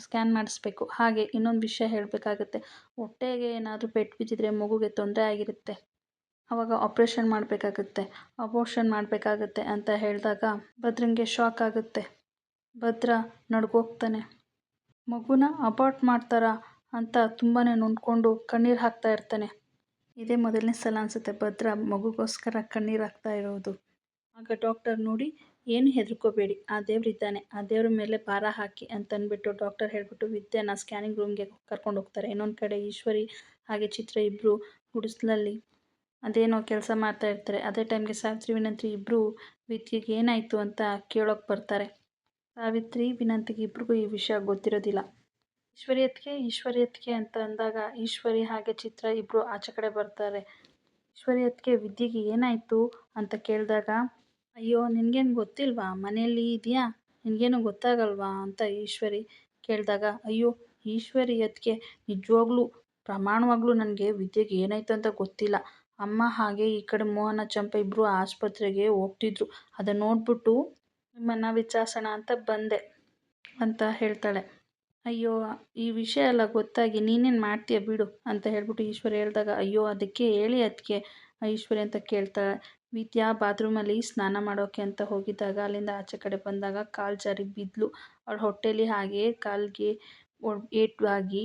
A: ಸ್ಕ್ಯಾನ್ ಮಾಡಿಸ್ಬೇಕು. ಹಾಗೆ ಇನ್ನೊಂದು ವಿಷಯ ಹೇಳಬೇಕಾಗುತ್ತೆ, ಹೊಟ್ಟೆಗೆ ಏನಾದರೂ ಪೆಟ್ಟು ಬಿದ್ದಿದ್ರೆ ಮಗುಗೆ ತೊಂದರೆ ಆಗಿರುತ್ತೆ, ಆವಾಗ ಆಪ್ರೇಷನ್ ಮಾಡಬೇಕಾಗುತ್ತೆ ಅಂತ ಹೇಳಿದಾಗ ಭದ್ರಂಗೆ ಶಾಕ್ ಆಗುತ್ತೆ. ಭದ್ರ ನಡ್ಗೋಗ್ತಾನೆ. ಮಗುನ ಅಬಾರ್ಟ್ ಮಾಡ್ತಾರಾ ಅಂತ ತುಂಬಾ ನೊಂದ್ಕೊಂಡು ಕಣ್ಣೀರು ಹಾಕ್ತಾ ಇರ್ತಾನೆ. ಇದೇ ಮೊದಲನೇ ಸಲ ಅನಿಸುತ್ತೆ ಭದ್ರ ಮಗುಗೋಸ್ಕರ ಕಣ್ಣೀರು ಹಾಕ್ತಾ ಇರೋದು. ಆಗ ಡಾಕ್ಟರ್ ನೋಡಿ ಏನು ಹೆದರ್ಕೋಬೇಡಿ, ಆ ದೇವರಿದ್ದಾನೆ, ಆ ದೇವ್ರ ಮೇಲೆ ಭಾರ ಹಾಕಿ ಅಂತ ಅಂದ್ಬಿಟ್ಟು ಡಾಕ್ಟರ್ ಹೇಳಿಬಿಟ್ಟು ವಿದ್ಯಾನ ಸ್ಕ್ಯಾನಿಂಗ್ ರೂಮ್ಗೆ ಕರ್ಕೊಂಡು ಹೋಗ್ತಾರೆ. ಇನ್ನೊಂದು ಕಡೆ ಈಶ್ವರಿ ಹಾಗೆ ಚಿತ್ರ ಇಬ್ಬರು ಗುಡಿಸ್ಲಲ್ಲಿ ಅದೇನೋ ಕೆಲಸ ಮಾಡ್ತಾ ಇರ್ತಾರೆ. ಅದೇ ಟೈಮ್ಗೆ ಸಾವಿತ್ರಿ ವಿನಂತಿ ಇಬ್ಬರು ವಿದ್ಯೆಗೆ ಏನಾಯಿತು ಅಂತ ಕೇಳೋಕೆ ಬರ್ತಾರೆ. ಸಾವಿತ್ರಿ ವಿನಂತಿಗೆ ಇಬ್ರಿಗೂ ಈ ವಿಷಯ ಗೊತ್ತಿರೋದಿಲ್ಲ. ಈಶ್ವರಿ ಅಂತ ಅಂದಾಗ ಈಶ್ವರಿ ಹಾಗೆ ಚಿತ್ರ ಇಬ್ಬರು ಆಚೆ ಕಡೆ ಬರ್ತಾರೆ. ಈಶ್ವರಿ ವಿದ್ಯೆಗೆ ಏನಾಯಿತು ಅಂತ ಕೇಳಿದಾಗ, ಅಯ್ಯೋ ನಿನಗೇನು ಗೊತ್ತಿಲ್ವಾ, ಮನೆಯಲ್ಲಿ ಇದೆಯಾ, ನಿನಗೇನು ಗೊತ್ತಾಗಲ್ವಾ ಅಂತ ಈಶ್ವರಿ ಕೇಳಿದಾಗ, ಅಯ್ಯೋ ಈಶ್ವರಿ ನಿಜವಾಗ್ಲೂ ಪ್ರಮಾಣವಾಗ್ಲೂ ನನಗೆ ವಿದ್ಯೆಗೆ ಏನಾಯ್ತು ಅಂತ ಗೊತ್ತಿಲ್ಲ. ಅಮ್ಮ ಹಾಗೆ ಈ ಕಡೆ ಮೋಹನ ಚಂಪಾ ಇಬ್ಬರು ಆಸ್ಪತ್ರೆಗೆ ಹೋಗ್ತಿದ್ರು, ಅದನ್ನು ನೋಡ್ಬಿಟ್ಟು ನಿಮ್ಮನ್ನು ವಿಚಾರಿಸೋಣ ಅಂತ ಬಂದೆ ಅಂತ ಹೇಳ್ತಾಳೆ. ಅಯ್ಯೋ ಈ ವಿಷಯ ಎಲ್ಲ ಗೊತ್ತಾಗಿ ನೀನೇನು ಮಾಡ್ತೀಯ ಬಿಡು ಅಂತ ಹೇಳ್ಬಿಟ್ಟು ಈಶ್ವರಿ ಹೇಳಿದಾಗ, ಅಯ್ಯೋ ಅದಕ್ಕೆ ಹೇಳಿ ಈಶ್ವರಿ ಅಂತ ಕೇಳ್ತಾಳೆ. ವಿದ್ಯಾ ಬಾತ್ರೂಮಲ್ಲಿ ಸ್ನಾನ ಮಾಡೋಕ್ಕೆ ಅಂತ ಹೋಗಿದ್ದಾಗ ಅಲ್ಲಿಂದ ಆಚೆ ಕಡೆ ಬಂದಾಗ ಕಾಲು ಜಾರಿ ಬಿದ್ಲು. ಅವಳ ಹೊಟ್ಟೆಲಿ ಹಾಗೆ ಕಾಲಿಗೆ ಏಟು ಆಗಿ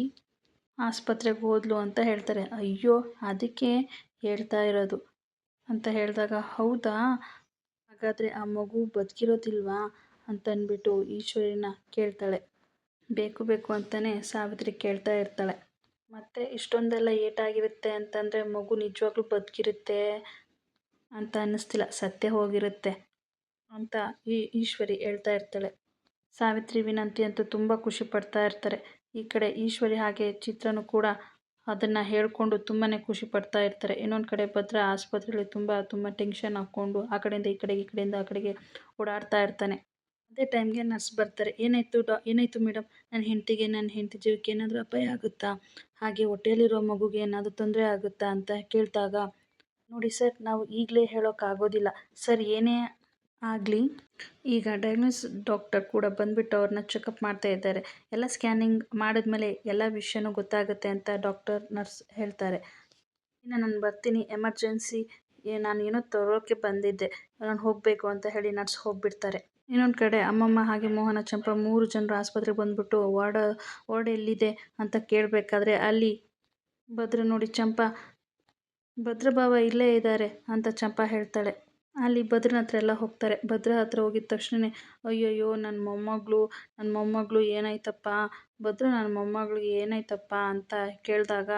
A: ಆಸ್ಪತ್ರೆಗೆ ಹೋದ್ಲು ಅಂತ ಹೇಳ್ತಾರೆ. ಅಯ್ಯೋ ಅದಕ್ಕೆ ಹೇಳ್ತಾ ಇರೋದು ಅಂತ ಹೇಳಿದಾಗ, ಹೌದಾ ಹಾಗಾದರೆ ಆ ಮಗು ಬದುಕಿರೋದಿಲ್ವಾ ಅಂತಂದ್ಬಿಟ್ಟು ಈಶ್ವರಿನ ಕೇಳ್ತಾಳೆ. ಬೇಕು ಅಂತಲೇ ಸಾವಿತ್ರಿ ಕೇಳ್ತಾ ಇರ್ತಾಳೆ. ಮತ್ತೆ ಇಷ್ಟೊಂದೆಲ್ಲ ಏಟಾಗಿರುತ್ತೆ ಅಂತಂದರೆ ಮಗು ನಿಜವಾಗ್ಲೂ ಬದುಕಿರುತ್ತೆ ಅಂತ ಅನ್ನಿಸ್ತಿಲ್ಲ, ಸತ್ತೇ ಹೋಗಿರುತ್ತೆ ಅಂತ ಈಶ್ವರಿ ಹೇಳ್ತಾ ಇರ್ತಾಳೆ. ಸಾವಿತ್ರಿ ವಿನಂತಿ ಅಂತೂ ತುಂಬ ಖುಷಿ ಪಡ್ತಾ ಇರ್ತಾರೆ. ಈ ಕಡೆ ಈಶ್ವರಿ ಹಾಗೆ ಚಿತ್ರನು ಕೂಡ ಅದನ್ನು ಹೇಳ್ಕೊಂಡು ತುಂಬಾ ಖುಷಿ ಪಡ್ತಾ ಇರ್ತಾರೆ. ಇನ್ನೊಂದು ಕಡೆ ಭದ್ರ ಆಸ್ಪತ್ರೆಯಲ್ಲಿ ತುಂಬ ಟೆನ್ಷನ್ ಹಾಕ್ಕೊಂಡು ಆ ಕಡೆಯಿಂದ ಈ ಕಡೆಗೆ, ಈ ಕಡೆಯಿಂದ ಆ ಕಡೆಗೆ ಓಡಾಡ್ತಾ ಇರ್ತಾನೆ. ಅದೇ ಟೈಮ್ಗೆ ನರ್ಸ್ ಬರ್ತಾರೆ. ಏನಾಯಿತು ಮೇಡಮ್, ನನ್ನ ಹೆಂಡತಿ ಜೀವಕ್ಕೆ ಏನಾದರೂ ಅಪಾಯ ಆಗುತ್ತಾ, ಹಾಗೆ ಹೊಟ್ಟೆಯಲ್ಲಿರೋ ಮಗುಗೆ ಏನಾದರೂ ತೊಂದರೆ ಆಗುತ್ತಾ ಅಂತ ಕೇಳಿದಾಗ, ನೋಡಿ ಸರ್, ನಾವು ಈಗಲೇ ಹೇಳೋಕ್ಕಾಗೋದಿಲ್ಲ ಸರ್, ಏನೇ ಆಗಲಿ ಈಗ ಡಯಾಗ್ನೋಸ್ ಡಾಕ್ಟರ್ ಕೂಡ ಬಂದುಬಿಟ್ಟು ಅವ್ರನ್ನ ಚೆಕಪ್ ಮಾಡ್ತಾ ಇದ್ದಾರೆ. ಎಲ್ಲ ಸ್ಕ್ಯಾನಿಂಗ್ ಮಾಡಿದ್ಮೇಲೆ ಎಲ್ಲ ವಿಷಯನೂ ಗೊತ್ತಾಗುತ್ತೆ ಅಂತ ನರ್ಸ್ ಹೇಳ್ತಾರೆ. ಇನ್ನು ನಾನು ಬರ್ತೀನಿ, ಎಮರ್ಜೆನ್ಸಿ ನಾನು ಏನೋ ತರೋಕ್ಕೆ ಬಂದಿದ್ದೆ, ನಾನು ಹೋಗಬೇಕು ಅಂತ ಹೇಳಿ ನರ್ಸ್ ಹೋಗಿಬಿಡ್ತಾರೆ. ಇನ್ನೊಂದು ಕಡೆ ಅಮ್ಮಮ್ಮ ಹಾಗೆ ಮೋಹನ ಚಂಪಾ 3 ಜನರು ಆಸ್ಪತ್ರೆಗೆ ಬಂದುಬಿಟ್ಟು ವಾರ್ಡ್ ಎಲ್ಲಿದೆ ಅಂತ ಕೇಳಬೇಕಾದ್ರೆ ಅಲ್ಲಿ ಭದ್ರ ನೋಡಿ ಚಂಪಾ, ಭದ್ರ ಬಾವ ಇಲ್ಲೇ ಇದ್ದಾರೆ ಅಂತ ಚಂಪಾ ಹೇಳ್ತಾಳೆ. ಅಲ್ಲಿ ಭದ್ರನ ಹತ್ರ ಎಲ್ಲ ಹೋಗ್ತಾರೆ. ಭದ್ರ ಹತ್ರ ಹೋಗಿದ ತಕ್ಷಣ, ಅಯ್ಯಯ್ಯೋ ನನ್ನ ಮೊಮ್ಮಗಳು ಏನಾಯ್ತಪ್ಪ, ಭದ್ರ ನನ್ನ ಮೊಮ್ಮಗಳಿಗೆ ಏನಾಯ್ತಪ್ಪ ಅಂತ ಕೇಳಿದಾಗ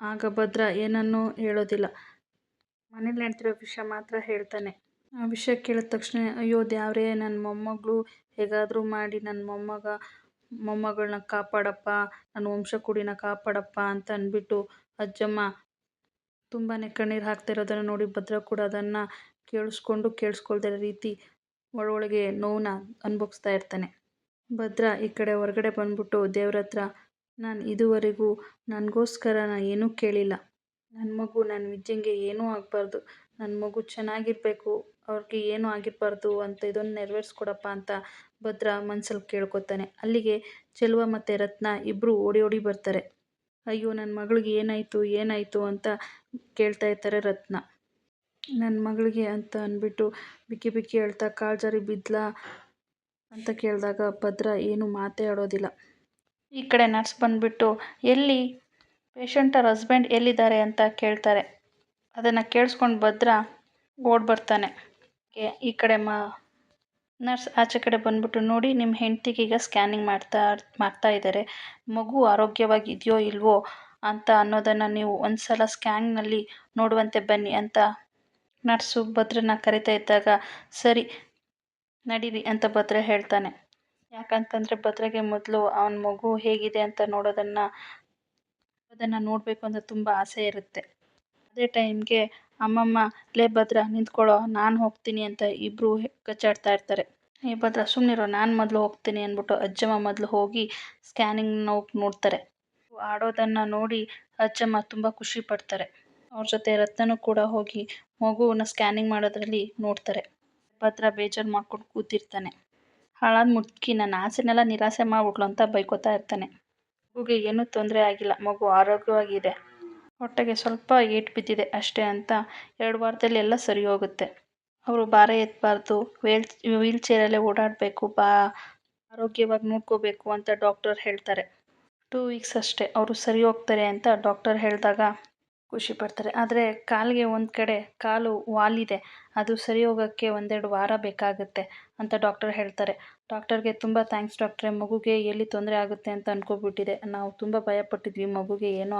A: ಆಗ ಭದ್ರ ಏನನ್ನೂ ಹೇಳೋದಿಲ್ಲ, ಮನೇಲಿ ನಡೆದಿರೋ ವಿಷಯ ಮಾತ್ರ ಹೇಳ್ತಾನೆ. ಆ ವಿಷಯ ಕೇಳಿದ ತಕ್ಷಣ, ಅಯ್ಯೋ ದೇವ್ರೇ, ನನ್ನ ಮೊಮ್ಮಗಳು ಹೇಗಾದರೂ ಮಾಡಿ ನನ್ನ ಮೊಮ್ಮಗಳನ್ನ ಕಾಪಾಡಪ್ಪ, ನನ್ನ ವಂಶಕುಡಿನ ಕಾಪಾಡಪ್ಪ ಅಂತ ಅಂದ್ಬಿಟ್ಟು ಅಜ್ಜಮ್ಮ ತುಂಬಾ ಕಣ್ಣೀರು ಹಾಕ್ತಾ ಇರೋದನ್ನು ನೋಡಿ ಭದ್ರ ಕೂಡ ಅದನ್ನು ಕೇಳಿಸ್ಕೊಳ್ದೇ ರೀತಿ ಒಳಗೆ ನೋವನ್ನ ಅನುಭವಿಸ್ತಾ ಇರ್ತಾನೆ. ಭದ್ರ ಈ ಕಡೆ ಹೊರಗಡೆ ಬಂದ್ಬಿಟ್ಟು ದೇವ್ರ ಹತ್ರ, ನಾನು ಇದುವರೆಗೂ ನನಗೋಸ್ಕರ ಏನೂ ಕೇಳಿಲ್ಲ, ನನ್ನ ವಿದ್ಯೆಗೆ ಏನೂ ಆಗಬಾರ್ದು, ನನ್ನ ಮಗು ಚೆನ್ನಾಗಿರಬೇಕು, ಅವ್ರಿಗೆ ಏನೂ ಆಗಿರಬಾರ್ದು ಅಂತ ಇದನ್ನು ನೆರವೇರಿಸ್ಕೊಡಪ್ಪ ಅಂತ ಭದ್ರ ಮನಸ್ಸಲ್ಲಿ ಕೇಳ್ಕೊತಾನೆ. ಅಲ್ಲಿಗೆ ಚೆಲುವ ಮತ್ತು ರತ್ನ ಇಬ್ಬರು ಓಡಿ ಬರ್ತಾರೆ. ಅಯ್ಯೋ ನನ್ನ ಮಗಳಿಗೆ ಏನಾಯಿತು ಅಂತ ಕೇಳ್ತಾ ಇರ್ತಾರೆ ರತ್ನ. ನನ್ನ ಮಗಳಿಗೆ ಅಂತ ಅಂದ್ಬಿಟ್ಟು ಬಿಕ್ಕಿ ಹೇಳ್ತಾ ಕಾಲು ಜಾರಿ ಬಿದ್ಲಾ ಅಂತ ಕೇಳಿದಾಗ ಭದ್ರ ಏನು ಮಾತೇ ಆಡೋದಿಲ್ಲ. ಈ ಕಡೆ ನರ್ಸ್ ಬಂದುಬಿಟ್ಟು, ಎಲ್ಲಿ ಪೇಷಂಟರ ಹಸ್ಬೆಂಡ್ ಎಲ್ಲಿದ್ದಾರೆ ಅಂತ ಕೇಳ್ತಾರೆ. ಅದನ್ನು ಕೇಳಿಸ್ಕೊಂಡು ಭದ್ರ ಓಡಿ ಬರ್ತಾನೆ. ಈ ಕಡೆ ನರ್ಸ್ ಆಚೆ ಕಡೆ ಬಂದುಬಿಟ್ಟು, ನೋಡಿ ನಿಮ್ಮ ಹೆಂಡತಿಗೆ ಈಗ ಸ್ಕ್ಯಾನಿಂಗ್ ಮಾಡ್ತಾ ಇದ್ದಾರೆ, ಮಗು ಆರೋಗ್ಯವಾಗಿದೆಯೋ ಇಲ್ವೋ ಅಂತ ಅನ್ನೋದನ್ನು ನೀವು ಒಂದು ಸಲ ಸ್ಕ್ಯಾನ್ನಲ್ಲಿ ನೋಡುವಂತೆ ಬನ್ನಿ ಅಂತ ನರ್ಸು ಭದ್ರನ ಕರಿತಾ ಇದ್ದಾಗ, ಸರಿ ನಡೀರಿ ಅಂತ ಭದ್ರ ಹೇಳ್ತಾನೆ. ಯಾಕಂತಂದರೆ ಭದ್ರಗೆ ಮೊದಲು ಅವನ ಮಗು ಹೇಗಿದೆ ಅಂತ ಅದನ್ನು ನೋಡಬೇಕು ಅಂತ ತುಂಬ ಆಸೆ ಇರುತ್ತೆ. ಅದೇ ಟೈಮ್ಗೆ ಅಮ್ಮಮ್ಮ, ಲೇ ಭದ್ರ ನಿಂತ್ಕೊಳ್ಳೋ, ನಾನು ಹೋಗ್ತೀನಿ ಅಂತ ಇಬ್ಬರು ಕಚ್ಚಾಡ್ತಾ ಇರ್ತಾರೆ. ಏ ಭದ್ರ ಸುಮ್ಮನಿರೋ, ನಾನು ಮೊದಲು ಹೋಗ್ತೀನಿ ಅಂದ್ಬಿಟ್ಟು ಅಜ್ಜಮ್ಮ ಮೊದಲು ಹೋಗಿ ಸ್ಕ್ಯಾನಿಂಗ್ ನೋಡ್ತಾರೆ. ಆಡೋದನ್ನು ನೋಡಿ ಅಜ್ಜಮ್ಮ ತುಂಬ ಖುಷಿ ಪಡ್ತಾರೆ. ಅವ್ರ ಜೊತೆ ರತ್ನನೂ ಕೂಡ ಹೋಗಿ ಮಗುವನ್ನ ಸ್ಕ್ಯಾನಿಂಗ್ ಮಾಡೋದ್ರಲ್ಲಿ ನೋಡ್ತಾರೆ. ಭದ್ರ ಬೇಜಾರು ಮಾಡ್ಕೊಂಡು ಕೂತಿರ್ತಾನೆ. ಹಾಳಾದ ಮುದುಕಿ ನನ್ನ ಆಸೆನೆಲ್ಲ ನಿರಾಸೆ ಮಾಡಿಬಿಟ್ಲು ಅಂತ ಬೈಕೋತಾ ಇರ್ತಾನೆ. ಮಗುಗೆ ಏನೂ ತೊಂದರೆ ಆಗಿಲ್ಲ, ಮಗು ಆರೋಗ್ಯವಾಗಿದೆ, ಹೊಟ್ಟೆಗೆ ಸ್ವಲ್ಪ ಏಟು ಬಿದ್ದಿದೆ ಅಷ್ಟೇ ಅಂತ 2 ವಾರದಲ್ಲಿ ಎಲ್ಲ ಸರಿ ಹೋಗುತ್ತೆ. ಅವರು ಭಾರ ಎತ್ತಬಾರ್ದು, ವೀಲ್ ಚೇರಲ್ಲೇ ಓಡಾಡಬೇಕು, ಆರೋಗ್ಯವಾಗಿ ನೋಡ್ಕೋಬೇಕು ಅಂತ ಡಾಕ್ಟರ್ ಹೇಳ್ತಾರೆ. 2 ವೀಕ್ಸ್ ಅಷ್ಟೇ ಅವರು ಸರಿ ಹೋಗ್ತಾರೆ ಅಂತ ಡಾಕ್ಟರ್ ಹೇಳಿದಾಗ ಖುಷಿ ಪಡ್ತಾರೆ. ಆದರೆ ಕಾಲಿಗೆ ಒಂದು ಕಡೆ ಕಾಲು ವಾಲಿದೆ, ಅದು ಸರಿ ಹೋಗೋಕ್ಕೆ 1-2 ವಾರ ಬೇಕಾಗುತ್ತೆ ಅಂತ ಡಾಕ್ಟರ್ ಹೇಳ್ತಾರೆ. ಡಾಕ್ಟರ್ಗೆ ತುಂಬ ಥ್ಯಾಂಕ್ಸ್ ಡಾಕ್ಟ್ರೆ, ಮಗುಗೆ ಎಲ್ಲಿ ತೊಂದರೆ ಆಗುತ್ತೆ ಅಂತ ಅಂದ್ಕೊಬಿಟ್ಟಿದೆ, ನಾವು ತುಂಬ ಭಯಪಟ್ಟಿದ್ವಿ, ಮಗುಗೆ ಏನೂ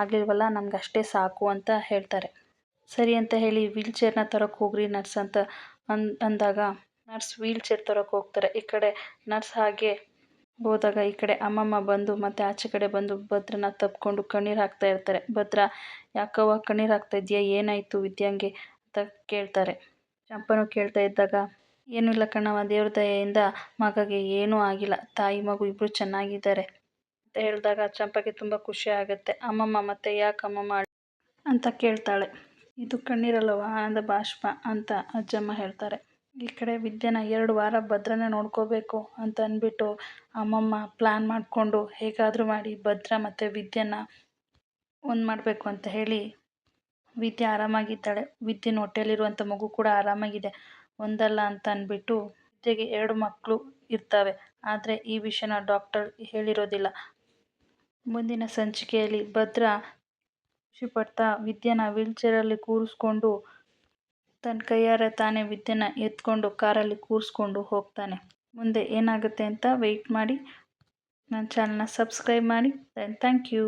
A: ಆಗಲಿಲ್ವಲ್ಲ, ನಮ್ಗೆ ಅಷ್ಟೇ ಸಾಕು ಅಂತ ಹೇಳ್ತಾರೆ. ಸರಿ ಅಂತ ಹೇಳಿ ವೀಲ್ ಚೇರ್ನ ತರೋಕ್ಕೆ ಹೋಗ್ರಿ ನರ್ಸ್ ಅಂತ ಅಂದಾಗ ನರ್ಸ್ ವೀಲ್ ಚೇರ್ ತರೋಕೆ ಹೋಗ್ತಾರೆ. ಈ ಕಡೆ ನರ್ಸ್ ಹಾಗೆ ಹೋದಾಗ ಈ ಕಡೆ ಅಮ್ಮಮ್ಮ ಬಂದು ಮತ್ತೆ ಆಚೆ ಕಡೆ ಬಂದು ಭದ್ರನ ತಬ್ಕೊಂಡು ಕಣ್ಣೀರು ಹಾಕ್ತಾ ಇರ್ತಾರೆ. ಭದ್ರ, ಯಾಕವ್ವ ಕಣ್ಣೀರು ಹಾಕ್ತಾ ಇದೆಯಾ, ಏನಾಯಿತು ವಿದ್ಯಾಂಗೆ ಅಂತ ಕೇಳ್ತಾರೆ. ಚಂಪನು ಕೇಳ್ತಾ ಇದ್ದಾಗ, ಏನೂ ಇಲ್ಲ ಕಣವ, ದೇವ್ರ ದಯೆಯಿಂದ ಮಗಗೆ ಏನೂ ಆಗಿಲ್ಲ, ತಾಯಿ ಮಗು ಇಬ್ಬರು ಚೆನ್ನಾಗಿದ್ದಾರೆ ಅಂತ ಹೇಳಿದಾಗ ಚಂಪಗೆ ತುಂಬ ಖುಷಿ ಆಗುತ್ತೆ. ಅಮ್ಮಮ್ಮ ಮತ್ತೆ ಯಾಕೆ ಅಮ್ಮಮ್ಮ ಅಂತ ಕೇಳ್ತಾಳೆ. ಇದು ಕಣ್ಣೀರಲ್ಲವ, ಆನಂದ ಬಾಷ್ಪ ಅಂತ ಅಜ್ಜಮ್ಮ ಹೇಳ್ತಾರೆ. ಈ ಕಡೆ ವಿದ್ಯೆನ 2 ವಾರ ಭದ್ರನ ನೋಡ್ಕೋಬೇಕು ಅಂತ ಅಂದ್ಬಿಟ್ಟು ಅಮ್ಮಮ್ಮ ಪ್ಲ್ಯಾನ್ ಮಾಡಿಕೊಂಡು ಹೇಗಾದರೂ ಮಾಡಿ ಭದ್ರ ಮತ್ತು ವಿದ್ಯೆನ ಒಂದು ಮಾಡಬೇಕು ಅಂತ ಹೇಳಿ ವಿದ್ಯೆ ಆರಾಮಾಗಿದ್ದಾಳೆ. ವಿದ್ಯೆನ ಹೊಟ್ಟೆಯಲ್ಲಿರುವಂಥ ಮಗು ಕೂಡ ಆರಾಮಾಗಿದೆ. ಒಂದಲ್ಲ ಅಂತ ಅಂದ್ಬಿಟ್ಟು ವಿದ್ಯೆಗೆ 2 ಮಕ್ಕಳು ಇರ್ತವೆ. ಆದರೆ ಈ ವಿಷಯನ ಡಾಕ್ಟರ್ ಹೇಳಿರೋದಿಲ್ಲ. ಮುಂದಿನ ಸಂಚಿಕೆಯಲ್ಲಿ ಭದ್ರ ಖುಷಿಪಡ್ತಾ ವಿದ್ಯೆನ ವೀಲ್ಚೇರಲ್ಲಿ ಕೂರಿಸ್ಕೊಂಡು ತನ್ನ ಕೈಯಾರೆ ತಾನೇ ವಿದ್ಯೆನ ಎತ್ಕೊಂಡು ಕಾರಲ್ಲಿ ಕೂರಿಸ್ಕೊಂಡು ಹೋಗ್ತಾನೆ. ಮುಂದೆ ಏನಾಗುತ್ತೆ ಅಂತ ವೆಯ್ಟ್ ಮಾಡಿ. ನನ್ನ ಚಾನಲ್ನ ಸಬ್ಸ್ಕ್ರೈಬ್ ಮಾಡಿ. Thank you.